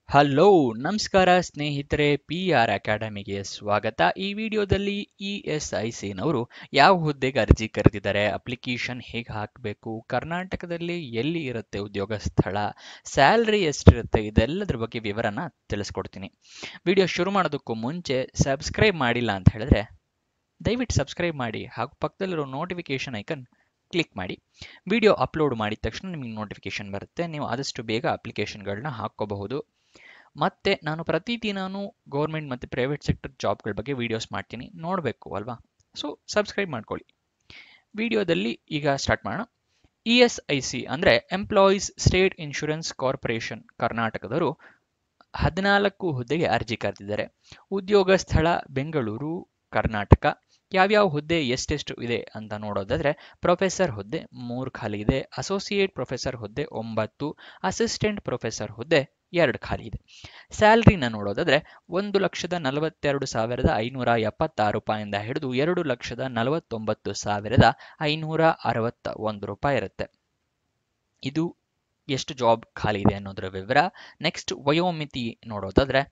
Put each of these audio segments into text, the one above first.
Hello ನಮಸ್ಕಾರ ಸ್ನೇಹಿತರೆ, P R ಅಕಾಡೆಮಿಗೆ ಸ್ವಾಗತ. ಈ ವಿಡಿಯೋದಲ್ಲಿ ಇಎಸ್ಐಸಿನವರು ಯಾವ ಹುದ್ದೆಗೆ ಅರ್ಜಿ ಕರೆದಿದ್ದಾರೆ, ಅಪ್ಲಿಕೇಶನ್ ಹೇಗೆ ಹಾಕಬೇಕು, ಕರ್ನಾಟಕದಲ್ಲಿ ಎಲ್ಲಿ ಇರುತ್ತೆ ಉದ್ಯೋಗ ಸ್ಥಳ, ಸ್ಯಾಲ್ರಿ ಎಷ್ಟಿರುತ್ತೆ, ಇದೆಲ್ಲದ್ರ ಬಗ್ಗೆ ವಿವರನ ತಿಳಿಸ್ಕೊಡ್ತೀನಿ. ವಿಡಿಯೋ ಶುರು ಮಾಡೋದಕ್ಕೂ ಮುಂಚೆ ಸಬ್ಸ್ಕ್ರೈಬ್ ಮಾಡಿಲ್ಲ ಅಂತ ಹೇಳಿದ್ರೆ ದಯವಿಟ್ಟು ಸಬ್ಸ್ಕ್ರೈಬ್ ಮಾಡಿ ಹಾಗೂ ಪಕ್ಕದಲ್ಲಿರೋ ನೋಟಿಫಿಕೇಶನ್ ಐಕನ್ ಕ್ಲಿಕ್ ಮಾಡಿ. ವಿಡಿಯೋ ಅಪ್ಲೋಡ್ ಮಾಡಿದ ತಕ್ಷಣ ನಿಮಗೆ ನೋಟಿಫಿಕೇಶನ್ ಬರುತ್ತೆ. ನೀವು ಆದಷ್ಟು ಬೇಗ ಅಪ್ಲಿಕೇಶನ್ಗಳನ್ನ ಹಾಕ್ಕೋಬಹುದು. ಮತ್ತೆ ನಾನು ಪ್ರತಿದಿನಾನು ಗೌರ್ಮೆಂಟ್ ಮತ್ತು ಪ್ರೈವೇಟ್ ಸೆಕ್ಟರ್ ಜಾಬ್ಗಳ ಬಗ್ಗೆ ವಿಡಿಯೋಸ್ ಮಾಡ್ತೀನಿ, ನೋಡಬೇಕು ಅಲ್ವಾ? ಸೊ ಸಬ್ಸ್ಕ್ರೈಬ್ ಮಾಡ್ಕೊಳ್ಳಿ. ವಿಡಿಯೋದಲ್ಲಿ ಈಗ ಸ್ಟಾರ್ಟ್ ಮಾಡೋಣ. ಇಎಸ್ಐಸಿ ಅಂದರೆ ಎಂಪ್ಲಾಯೀಸ್ ಸ್ಟೇಟ್ ಇನ್ಶೂರೆನ್ಸ್ ಕಾರ್ಪೊರೇಷನ್ ಕರ್ನಾಟಕದವರು 14 ಹುದ್ದೆಗೆ ಅರ್ಜಿ ಕರೆದಿದ್ದಾರೆ. ಉದ್ಯೋಗ ಸ್ಥಳ ಬೆಂಗಳೂರು, ಕರ್ನಾಟಕ. ಯಾವ್ಯಾವ ಹುದ್ದೆ ಎಷ್ಟೆಷ್ಟು ಇದೆ ಅಂತ ನೋಡೋದಾದ್ರೆ, ಪ್ರೊಫೆಸರ್ ಹುದ್ದೆ 3 ಖಾಲಿ ಇದೆ, ಅಸೋಸಿಯೇಟ್ ಪ್ರೊಫೆಸರ್ ಹುದ್ದೆ 9, ಅಸಿಸ್ಟೆಂಟ್ ಪ್ರೊಫೆಸರ್ ಹುದ್ದೆ 2 ಖಾಲಿ ಇದೆ. ಸ್ಯಾಲ್ರಿನ ನೋಡೋದಾದ್ರೆ 1,42,576 ರೂಪಾಯಿಂದ ಹಿಡಿದು 2,49,561 ರೂಪಾಯಿ ಇರುತ್ತೆ. ಇದು ಎಷ್ಟು ಜಾಬ್ ಖಾಲಿ ಇದೆ ಅನ್ನೋದರ ವಿವರ. ನೆಕ್ಸ್ಟ್ ವಯೋಮಿತಿ ನೋಡೋದಾದ್ರೆ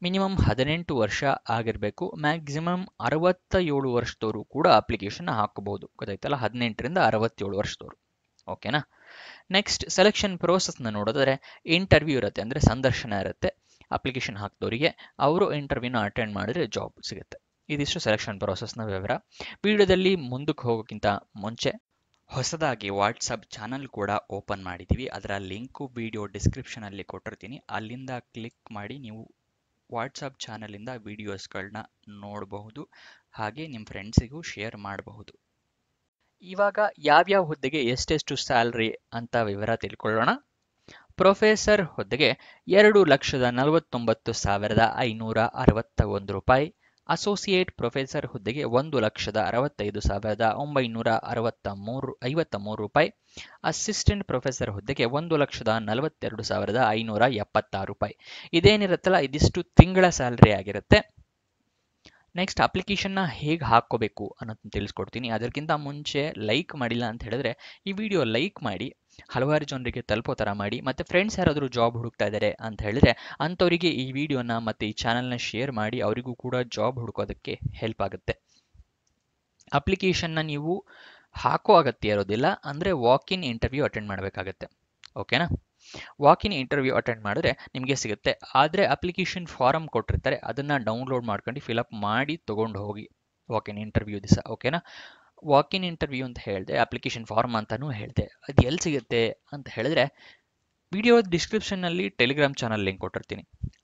ಮಿನಿಮಮ್ 18 ವರ್ಷ ಆಗಿರಬೇಕು, ಮ್ಯಾಕ್ಸಿಮಮ್ 67 ವರ್ಷದವರು ಕೂಡ ಅಪ್ಲಿಕೇಶನ್ ಹಾಕಬಹುದು. ಗೊತ್ತಾಯ್ತಲ್ಲ, 18ರಿಂದ 67 ವರ್ಷದವರು. ಓಕೆನಾ? ನೆಕ್ಸ್ಟ್ ಸೆಲೆಕ್ಷನ್ ಪ್ರೋಸೆಸ್ನ ನೋಡೋದಾದ್ರೆ ಇಂಟರ್ವ್ಯೂ ಇರುತ್ತೆ, ಅಂದರೆ ಸಂದರ್ಶನ ಇರುತ್ತೆ. ಅಪ್ಲಿಕೇಶನ್ ಹಾಕಿದವರಿಗೆ ಅವರು ಇಂಟರ್ವ್ಯೂನ ಅಟೆಂಡ್ ಮಾಡಿದ್ರೆ ಜಾಬ್ ಸಿಗುತ್ತೆ. ಇದಿಷ್ಟು ಸೆಲೆಕ್ಷನ್ ಪ್ರೋಸೆಸ್ನ ವಿವರ. ವಿಡಿಯೋದಲ್ಲಿ ಮುಂದಕ್ಕೆ ಹೋಗೋಕ್ಕಿಂತ ಮುಂಚೆ ಹೊಸದಾಗಿ ವಾಟ್ಸಪ್ ಚಾನಲ್ ಕೂಡ ಓಪನ್ ಮಾಡಿದ್ದೀವಿ. ಅದರ ಲಿಂಕು ವಿಡಿಯೋ ಡಿಸ್ಕ್ರಿಪ್ಷನಲ್ಲಿ ಕೊಟ್ಟಿರ್ತೀನಿ. ಅಲ್ಲಿಂದ ಕ್ಲಿಕ್ ಮಾಡಿ ನೀವು ವಾಟ್ಸಪ್ ಚಾನಲಿಂದ ವಿಡಿಯೋಸ್ಗಳನ್ನ ನೋಡಬಹುದು, ಹಾಗೆ ನಿಮ್ಮ ಫ್ರೆಂಡ್ಸಿಗೂ ಶೇರ್ ಮಾಡಬಹುದು. ಇವಾಗ ಯಾವ್ಯಾವ ಹುದ್ದೆಗೆ ಎಷ್ಟೆಷ್ಟು ಸ್ಯಾಲ್ರಿ ಅಂತ ವಿವರ ತಿಳ್ಕೊಳ್ಳೋಣ. ಪ್ರೊಫೆಸರ್ ಹುದ್ದೆಗೆ 2,49,561 ರೂಪಾಯಿ, ಅಸೋಸಿಯೇಟ್ ಪ್ರೊಫೆಸರ್ ಹುದ್ದೆಗೆ 1,65,953 ರೂಪಾಯಿ, ಅಸಿಸ್ಟೆಂಟ್ ಪ್ರೊಫೆಸರ್ ಹುದ್ದೆಗೆ 1,42,576 ರೂಪಾಯಿ. ಇದೇನಿರುತ್ತಲ್ಲ, ಇದಿಷ್ಟು ತಿಂಗಳ ಸ್ಯಾಲ್ರಿ ಆಗಿರುತ್ತೆ. ನೆಕ್ಸ್ಟ್ ಅಪ್ಲಿಕೇಶನ್ನ ಹೇಗೆ ಹಾಕ್ಕೋಬೇಕು ಅನ್ನೋದನ್ನ ತಿಳಿಸ್ಕೊಡ್ತೀನಿ. ಅದಕ್ಕಿಂತ ಮುಂಚೆ ಲೈಕ್ ಮಾಡಿಲ್ಲ ಅಂತ ಹೇಳಿದ್ರೆ ಈ ವಿಡಿಯೋ ಲೈಕ್ ಮಾಡಿ, ಹಲವಾರು ಜನರಿಗೆ ತಲುಪೋ ಥರ ಮಾಡಿ. ಮತ್ತು ಫ್ರೆಂಡ್ಸ್ ಯಾರಾದರೂ ಜಾಬ್ ಹುಡುಕ್ತಾ ಇದ್ದಾರೆ ಅಂತ ಹೇಳಿದ್ರೆ ಅಂಥವರಿಗೆ ಈ ವಿಡಿಯೋನ ಮತ್ತು ಈ ಚಾನಲ್ನ ಶೇರ್ ಮಾಡಿ, ಅವರಿಗೂ ಕೂಡ ಜಾಬ್ ಹುಡುಕೋದಕ್ಕೆ ಹೆಲ್ಪ್ ಆಗುತ್ತೆ. ಅಪ್ಲಿಕೇಶನ್ನ ನೀವು ಹಾಕೋ ಅಗತ್ಯ ಇರೋದಿಲ್ಲ, ಅಂದರೆ ವಾಕ್ ಇನ್ ಇಂಟರ್ವ್ಯೂ ಅಟೆಂಡ್ ಮಾಡಬೇಕಾಗತ್ತೆ. ಓಕೆನಾ? ವಾಕ್ ಇನ್ ಇಂಟರ್ವ್ಯೂ ಅಟೆಂಡ್ ಮಾಡಿದ್ರೆ ನಿಮಗೆ ಸಿಗುತ್ತೆ. ಆದರೆ ಅಪ್ಲಿಕೇಶನ್ ಫಾರಮ್ ಕೊಟ್ಟಿರ್ತಾರೆ, ಅದನ್ನು ಡೌನ್ಲೋಡ್ ಮಾಡ್ಕೊಂಡು ಫಿಲಪ್ ಮಾಡಿ ತೊಗೊಂಡು ಹೋಗಿ ವಾಕ್ ಇನ್ ಇಂಟರ್ವ್ಯೂ ದಿವಸ. ಓಕೆನಾ? ವಾಕ್ ಇನ್ ಇಂಟರ್ವ್ಯೂ ಅಂತ ಹೇಳಿದೆ, ಅಪ್ಲಿಕೇಶನ್ ಫಾರ್ಮ್ ಅಂತಲೂ ಹೇಳಿದೆ. ಅದು ಎಲ್ಲಿ ಸಿಗುತ್ತೆ ಅಂತ ಹೇಳಿದ್ರೆ ವಿಡಿಯೋ ಡಿಸ್ಕ್ರಿಪ್ಷನ್ನಲ್ಲಿ ಟೆಲಿಗ್ರಾಮ್ ಚಾನಲ್ ಲಿಂಕ್ ಕೊಟ್ಟಿರ್ತೀನಿ.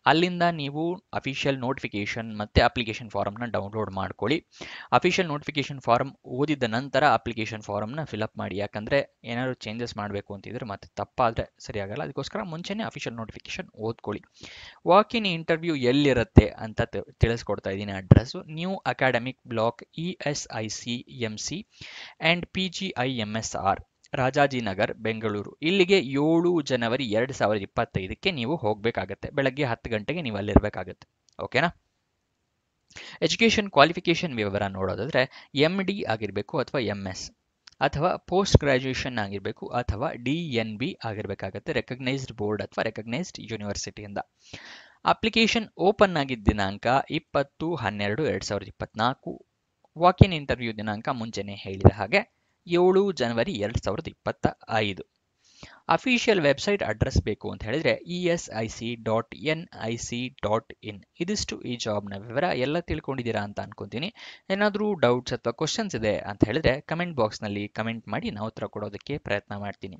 ಅಲ್ಲಿಂದ ನೀವು ಅಫಿಷಿಯಲ್ ನೋಟಿಫಿಕೇಷನ್ ಮತ್ತು ಅಪ್ಲಿಕೇಶನ್ ಫಾರಮ್ನ ಡೌನ್ಲೋಡ್ ಮಾಡ್ಕೊಳ್ಳಿ. ಅಫಿಷಿಯಲ್ ನೋಟಿಫಿಕೇಷನ್ ಫಾರಮ್ ಓದಿದ ನಂತರ ಅಪ್ಲಿಕೇಶನ್ ಫಾರಮ್ನ ಫಿಲಪ್ ಮಾಡಿ. ಯಾಕಂದರೆ ಏನಾದರೂ ಚೇಂಜಸ್ ಮಾಡಬೇಕು ಅಂತಿದ್ರೆ ಮತ್ತೆ ತಪ್ಪಾದರೆ ಸರಿಯಾಗಲ್ಲ. ಅದಕ್ಕೋಸ್ಕರ ಮುಂಚೆನೇ ಅಫಿಷಿಯಲ್ ನೋಟಿಫಿಕೇಷನ್ ಓದ್ಕೊಳ್ಳಿ. ವಾಕ್ ಇನ್ ಇಂಟರ್ವ್ಯೂ ಎಲ್ಲಿರುತ್ತೆ ಅಂತ ತಿಳಿಸ್ಕೊಡ್ತಾ ಇದ್ದೀನಿ. Address new academic block ESIC MC and PGIMSR, Rajajinagar, Bengaluru. ಇಲ್ಲಿಗೆ 7 ಜನವರಿ 2025ಕ್ಕೆ ನೀವು ಹೋಗಬೇಕಾಗತ್ತೆ. ಬೆಳಗ್ಗೆ 10 ಗಂಟೆಗೆ ನೀವು ಅಲ್ಲಿರಬೇಕಾಗತ್ತೆ. ಓಕೆನಾ? ಎಜುಕೇಷನ್ ಕ್ವಾಲಿಫಿಕೇಷನ್ ವಿವರ ನೋಡೋದಾದ್ರೆ MD ಆಗಿರಬೇಕು ಅಥವಾ MS, ಅಥವಾ ಪೋಸ್ಟ್ ಗ್ರಾಜ್ಯುಯೇಷನ್ ಆಗಿರಬೇಕು, ಅಥವಾ DNB ಆಗಿರಬೇಕಾಗತ್ತೆ, ರೆಕಗ್ನೈಸ್ಡ್ ಬೋರ್ಡ್ ಅಥವಾ ರೆಕಗ್ನೈಸ್ಡ್ ಯೂನಿವರ್ಸಿಟಿಯಿಂದ. ಅಪ್ಲಿಕೇಶನ್ ಓಪನ್ ಆಗಿದ್ದ ದಿನಾಂಕ 20/12/2024. ವಾಕ್ ಇನ್ ಇಂಟರ್ವ್ಯೂ ದಿನಾಂಕ ಮುಂಚೆನೇ ಹೇಳಿದ ಹಾಗೆ 7 ಜನವರಿ 2025. ಅಫಿಷಿಯಲ್ ವೆಬ್ಸೈಟ್ ಅಡ್ರೆಸ್ ಬೇಕು ಅಂತ ಹೇಳಿದ್ರೆ esic.nic.in. ಇದಿಷ್ಟು ಈ ಜಾಬ್ನ ವಿವರ. ಎಲ್ಲ ತಿಳ್ಕೊಂಡಿದ್ದೀರಾ ಅಂತ ಅನ್ಕೊಂತೀನಿ. ಏನಾದರೂ ಡೌಟ್ಸ್ ಅಥವಾ ಕ್ವಶನ್ಸ್ ಇದೆ ಅಂತ ಹೇಳಿದ್ರೆ ಕಮೆಂಟ್ ಬಾಕ್ಸ್ನಲ್ಲಿ ಕಮೆಂಟ್ ಮಾಡಿ, ನಾವು ಉತ್ತರ ಕೊಡೋದಕ್ಕೆ ಪ್ರಯತ್ನ ಮಾಡ್ತೀನಿ.